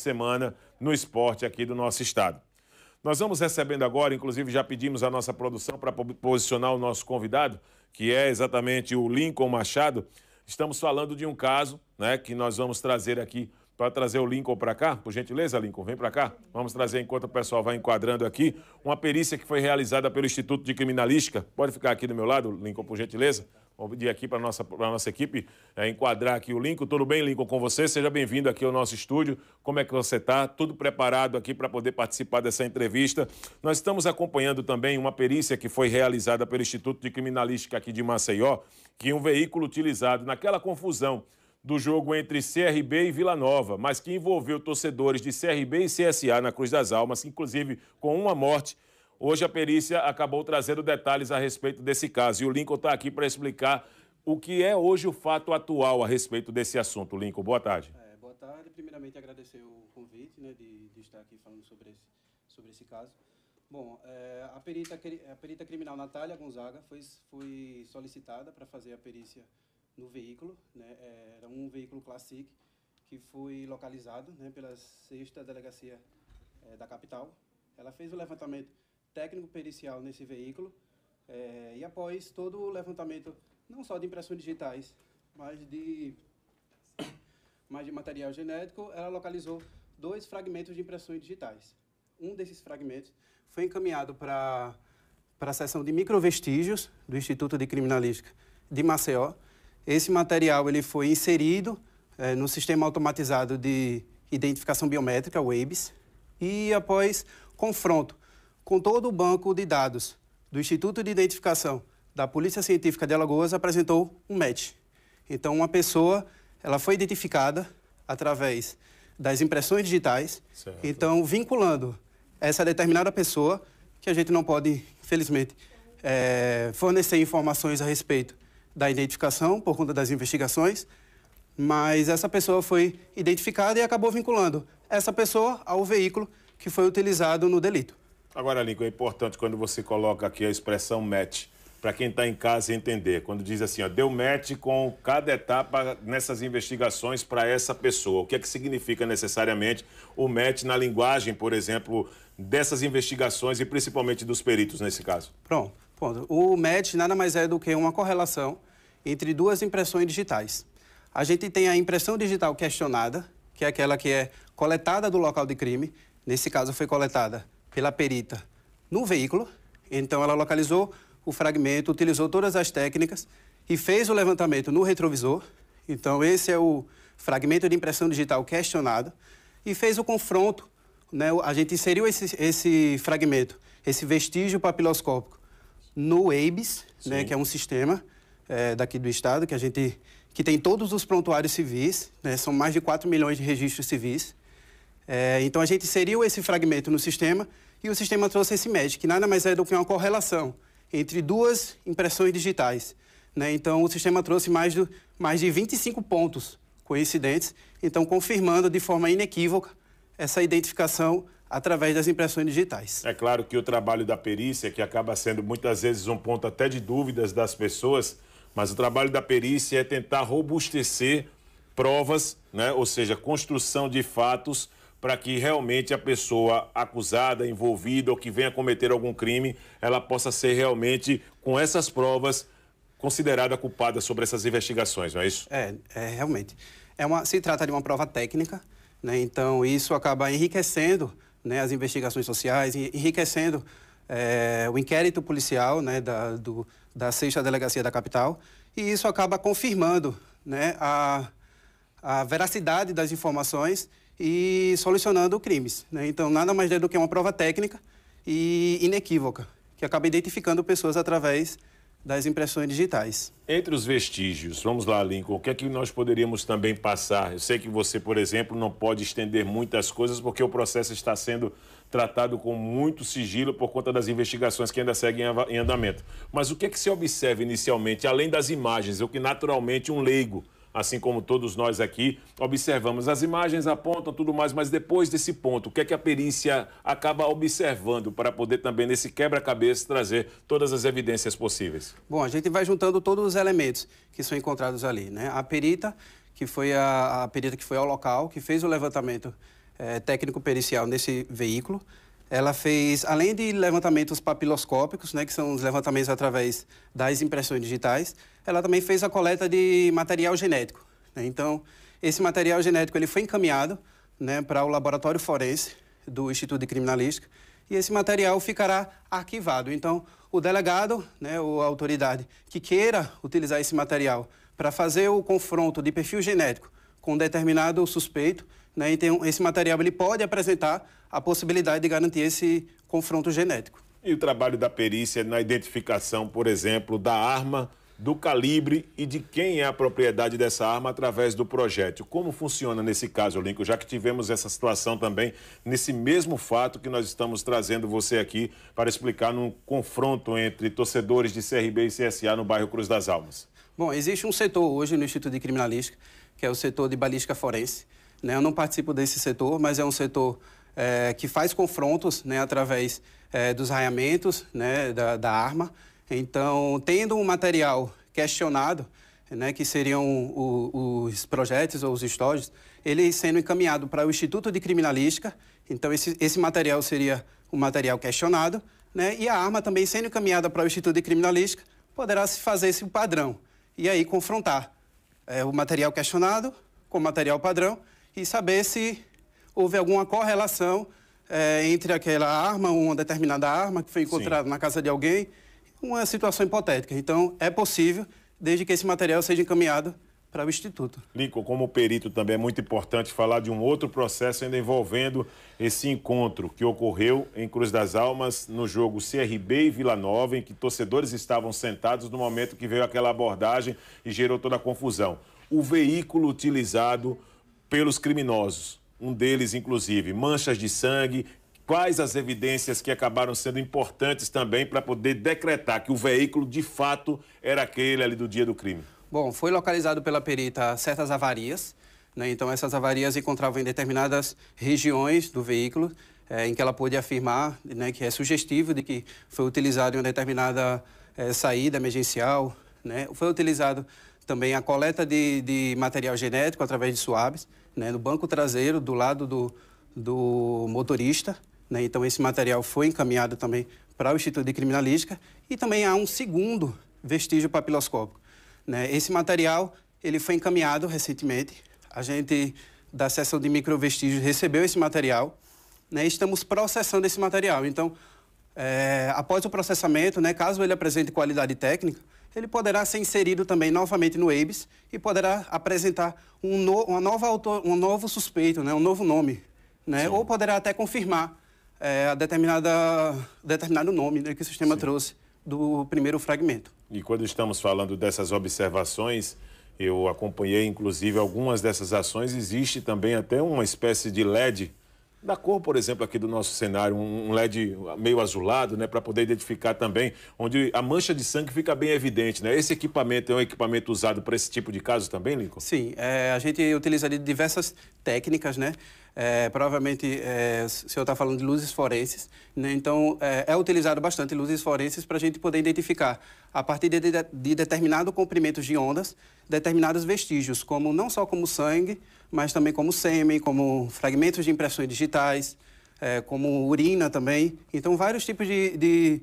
semana no esporte aqui do nosso estado. Nós vamos recebendo agora, inclusive já pedimos a nossa produção para posicionar o nosso convidado, que é exatamente o Lincoln Machado. Estamos falando de um caso, né, que nós vamos trazer aqui, para trazer o Lincoln para cá. Por gentileza, Lincoln, vem para cá. Vamos trazer, enquanto o pessoal vai enquadrando aqui, uma perícia que foi realizada pelo Instituto de Criminalística. Pode ficar aqui do meu lado, Lincoln, por gentileza. Vou pedir aqui para a nossa equipe enquadrar aqui o Lincoln. Tudo bem, Lincoln, com você? Seja bem-vindo aqui ao nosso estúdio. Como é que você está? Tudo preparado aqui para poder participar dessa entrevista. Nós estamos acompanhando também uma perícia que foi realizada pelo Instituto de Criminalística aqui de Maceió, que um veículo utilizado naquela confusão do jogo entre CRB e Vila Nova, mas que envolveu torcedores de CRB e CSA na Cruz das Almas, inclusive com uma morte. Hoje a perícia acabou trazendo detalhes a respeito desse caso. E o Lincoln está aqui para explicar o que é hoje o fato atual a respeito desse assunto. Lincoln, boa tarde. Boa tarde. Primeiramente, agradecer o convite, né, de estar aqui falando sobre esse caso. Bom, a perita criminal Natália Gonzaga foi solicitada para fazer a perícia no veículo, né? Era um veículo Classic que foi localizado, né, pela 6ª Delegacia da capital. Ela fez o levantamento técnico-pericial nesse veículo e após todo o levantamento, não só de impressões digitais, mas de material genético, ela localizou 2 fragmentos de impressões digitais. Um desses fragmentos foi encaminhado para a seção de microvestígios do Instituto de Criminalística de Maceió. Esse material ele foi inserido no sistema automatizado de identificação biométrica, o EIBS, e após confronto com todo o banco de dados do Instituto de Identificação da Polícia Científica de Alagoas, apresentou um match. Então, uma pessoa ela foi identificada através das impressões digitais, certo. Então, vinculando essa determinada pessoa, que a gente não pode, infelizmente, fornecer informações a respeito da identificação por conta das investigações, mas essa pessoa foi identificada e acabou vinculando essa pessoa ao veículo que foi utilizado no delito. Agora, Lincoln, é importante quando você coloca aqui a expressão match, para quem está em casa entender, quando diz assim, ó, deu match com cada etapa nessas investigações para essa pessoa. O que é que significa necessariamente o match na linguagem, por exemplo, dessas investigações e principalmente dos peritos nesse caso? Pronto. O match nada mais é do que uma correlação entre 2 impressões digitais. A gente tem a impressão digital questionada, que é aquela que é coletada do local de crime. Nesse caso, foi coletada pela perita no veículo. Então, ela localizou o fragmento, utilizou todas as técnicas e fez o levantamento no retrovisor. Então, esse é o fragmento de impressão digital questionado. E fez o confronto, né? A gente inseriu esse fragmento, esse vestígio papiloscópico, no EIBS, né, que é um sistema daqui do estado, que tem todos os prontuários civis, né, são mais de 4 milhões de registros civis. Então, a gente inseriu esse fragmento no sistema e o sistema trouxe esse match, que nada mais é do que uma correlação entre 2 impressões digitais, né? Então, o sistema trouxe mais de 25 pontos coincidentes, então confirmando de forma inequívoca essa identificação através das impressões digitais. É claro que o trabalho da perícia, que acaba sendo muitas vezes um ponto até de dúvidas das pessoas, mas o trabalho da perícia é tentar robustecer provas, né? Ou seja, construção de fatos para que realmente a pessoa acusada, envolvida ou que venha cometer algum crime, ela possa ser realmente, com essas provas, considerada culpada sobre essas investigações, não é isso? Realmente. Se trata de uma prova técnica, né? Então isso acaba enriquecendo, né, as investigações sociais, enriquecendo o inquérito policial, né, da 6ª Delegacia da capital, e isso acaba confirmando, né, a veracidade das informações e solucionando crimes, né? Então, nada mais é do que uma prova técnica e inequívoca, que acaba identificando pessoas através das impressões digitais. Entre os vestígios, vamos lá, Lincoln, o que é que nós poderíamos também passar? Eu sei que você, por exemplo, não pode estender muitas coisas porque o processo está sendo tratado com muito sigilo por conta das investigações que ainda seguem em andamento. Mas o que é que se observa inicialmente, além das imagens, o que naturalmente um leigo, assim como todos nós aqui, observamos. As imagens apontam tudo mais, mas depois desse ponto, o que é que a perícia acaba observando para poder também, nesse quebra-cabeça, trazer todas as evidências possíveis? Bom, a gente vai juntando todos os elementos que são encontrados ali, né? A perita, que foi a perita que foi ao local, que fez o levantamento técnico-pericial nesse veículo. Ela fez, além de levantamentos papiloscópicos, né, que são os levantamentos através das impressões digitais, ela também fez a coleta de material genético, né? Então, esse material genético ele foi encaminhado, né, para o laboratório forense do Instituto de Criminalística e esse material ficará arquivado. Então, o delegado, né, ou a autoridade que queira utilizar esse material para fazer o confronto de perfil genético com um determinado suspeito, né, então esse material ele pode apresentar a possibilidade de garantir esse confronto genético. E o trabalho da perícia na identificação, por exemplo, da arma, do calibre e de quem é a propriedade dessa arma através do projétil. Como funciona nesse caso, Lincoln, já que tivemos essa situação também nesse mesmo fato que nós estamos trazendo você aqui para explicar num confronto entre torcedores de CRB e CSA no bairro Cruz das Almas? Bom, existe um setor hoje no Instituto de Criminalística, que é o setor de balística forense, né? Eu não participo desse setor, mas é um setor que faz confrontos, né, através dos raiamentos, né, da arma. Então, tendo um material questionado, né, que seriam os projéteis ou os estojos, ele sendo encaminhado para o Instituto de Criminalística, então esse material seria o material questionado, né, e a arma também sendo encaminhada para o Instituto de Criminalística, poderá se fazer esse padrão e aí confrontar o material questionado com o material padrão e saber se houve alguma correlação entre aquela arma, uma determinada arma que foi encontrada na casa de alguém, uma situação hipotética. Então, é possível, desde que esse material seja encaminhado para o Instituto. Lincoln, como perito, também é muito importante falar de um outro processo ainda envolvendo esse encontro que ocorreu em Cruz das Almas, no jogo CRB e Vila Nova, em que torcedores estavam sentados no momento que veio aquela abordagem e gerou toda a confusão. O veículo utilizado pelos criminosos, um deles, inclusive, manchas de sangue. Quais as evidências que acabaram sendo importantes também para poder decretar que o veículo, de fato, era aquele ali do dia do crime? Bom, foi localizado pela perita certas avarias, né? Então, essas avarias encontravam em determinadas regiões do veículo, em que ela pôde afirmar, né, que é sugestivo de que foi utilizado em uma determinada saída emergencial, né? Foi utilizado também a coleta de material genético através de suaves, né, no banco traseiro, do lado do motorista, né? Então, esse material foi encaminhado também para o Instituto de Criminalística e também há um segundo vestígio papiloscópico, né? Esse material ele foi encaminhado recentemente. A gente, da seção de microvestígios, recebeu esse material, né? Estamos processando esse material. Então, após o processamento, né, caso ele apresente qualidade técnica, ele poderá ser inserido também novamente no EIBS e poderá apresentar um novo suspeito, né, um novo nome, né? Ou poderá até confirmar determinado nome, né, que o sistema trouxe do primeiro fragmento. E quando estamos falando dessas observações, eu acompanhei inclusive algumas dessas ações, existe também até uma espécie de LED, da cor, por exemplo, aqui do nosso cenário, um LED meio azulado, né, para poder identificar também, onde a mancha de sangue fica bem evidente, né? Esse equipamento é um equipamento usado para esse tipo de caso também, Lincoln? Sim, a gente utilizaria diversas técnicas, né? Provavelmente o senhor está falando de luzes forenses, né? Então é utilizado bastante luzes forenses para a gente poder identificar, a partir de determinado comprimento de ondas, determinados vestígios, como não só como sangue, mas também como sêmen, como fragmentos de impressões digitais, como urina também. Então, vários tipos de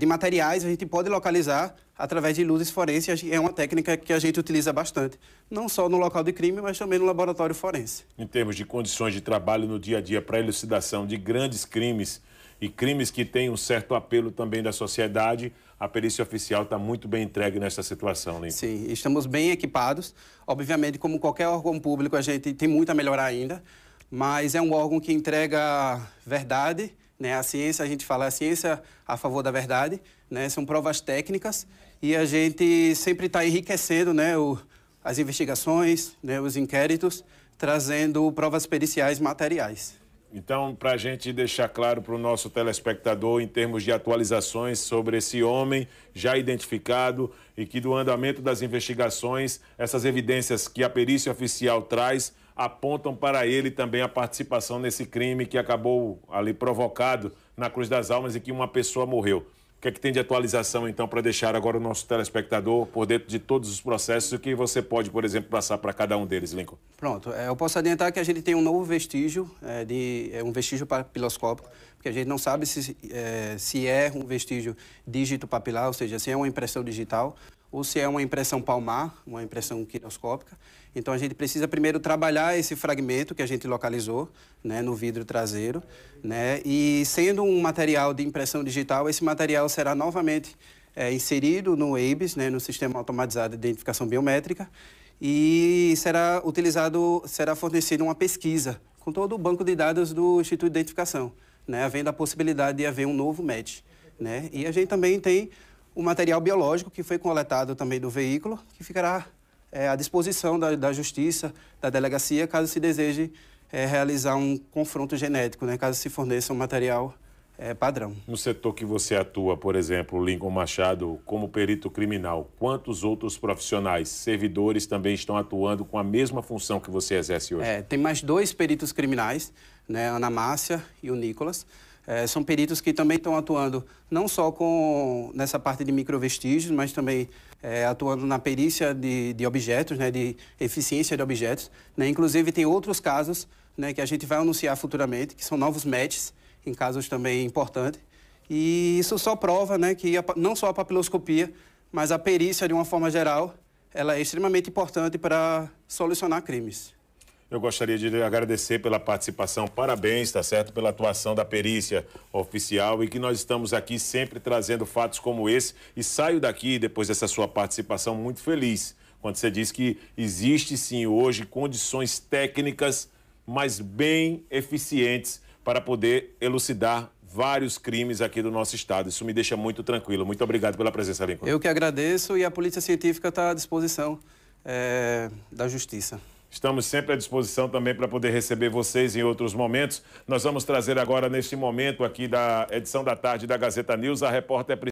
materiais a gente pode localizar através de luzes forenses. É uma técnica que a gente utiliza bastante, não só no local de crime, mas também no laboratório forense. Em termos de condições de trabalho no dia a dia para a elucidação de grandes crimes e crimes que têm um certo apelo também da sociedade, a perícia oficial está muito bem entregue nessa situação, Lincoln. Sim, estamos bem equipados. Obviamente, como qualquer órgão público, a gente tem muito a melhorar ainda, mas é um órgão que entrega verdade, né? A ciência, a gente fala a ciência a favor da verdade, né? São provas técnicas e a gente sempre está enriquecendo, né, as investigações, né, os inquéritos, trazendo provas periciais materiais. Então, para a gente deixar claro para o nosso telespectador, em termos de atualizações sobre esse homem já identificado e que do andamento das investigações, essas evidências que a perícia oficial traz apontam para ele também a participação nesse crime que acabou ali provocado na Cruz das Almas e que uma pessoa morreu. O que é que tem de atualização, então, para deixar agora o nosso telespectador por dentro de todos os processos e que você pode, por exemplo, passar para cada um deles, Lincoln? Pronto, eu posso adiantar que a gente tem um novo vestígio, um vestígio papiloscópico, porque a gente não sabe se é um vestígio dígito papilar, ou seja, se é uma impressão digital, ou se é uma impressão palmar, uma impressão quiroscópica. Então, a gente precisa primeiro trabalhar esse fragmento que a gente localizou, né, no vidro traseiro, né, e sendo um material de impressão digital, esse material será novamente inserido no EIBS, né, no Sistema Automatizado de Identificação Biométrica, e será fornecida uma pesquisa com todo o banco de dados do Instituto de Identificação, né, havendo a possibilidade de haver um novo match, né, e a gente também tem o material biológico que foi coletado também do veículo, que ficará à disposição da Justiça, da Delegacia, caso se deseje realizar um confronto genético, né, caso se forneça um material padrão. No setor que você atua, por exemplo, Lincoln Machado, como perito criminal, quantos outros profissionais, servidores também estão atuando com a mesma função que você exerce hoje? Tem mais 2 peritos criminais, né, a Ana Márcia e o Nicolas. São peritos que também estão atuando não só nessa parte de microvestígios, mas também atuando na perícia de objetos, né, de eficiência de objetos, né? Inclusive, tem outros casos, né, que a gente vai anunciar futuramente, que são novos matches, em casos também importantes. E isso só prova, né, que não só a papiloscopia, mas a perícia, de uma forma geral, ela é extremamente importante para solucionar crimes. Eu gostaria de lhe agradecer pela participação, parabéns, tá certo, pela atuação da perícia oficial e que nós estamos aqui sempre trazendo fatos como esse e saio daqui, depois dessa sua participação, muito feliz, quando você diz que existe sim hoje condições técnicas, mas bem eficientes para poder elucidar vários crimes aqui do nosso estado. Isso me deixa muito tranquilo. Muito obrigado pela presença, Lincoln. Eu que agradeço e a Polícia Científica está à disposição da Justiça. Estamos sempre à disposição também para poder receber vocês em outros momentos. Nós vamos trazer agora, neste momento aqui da edição da tarde da Gazeta News, a repórter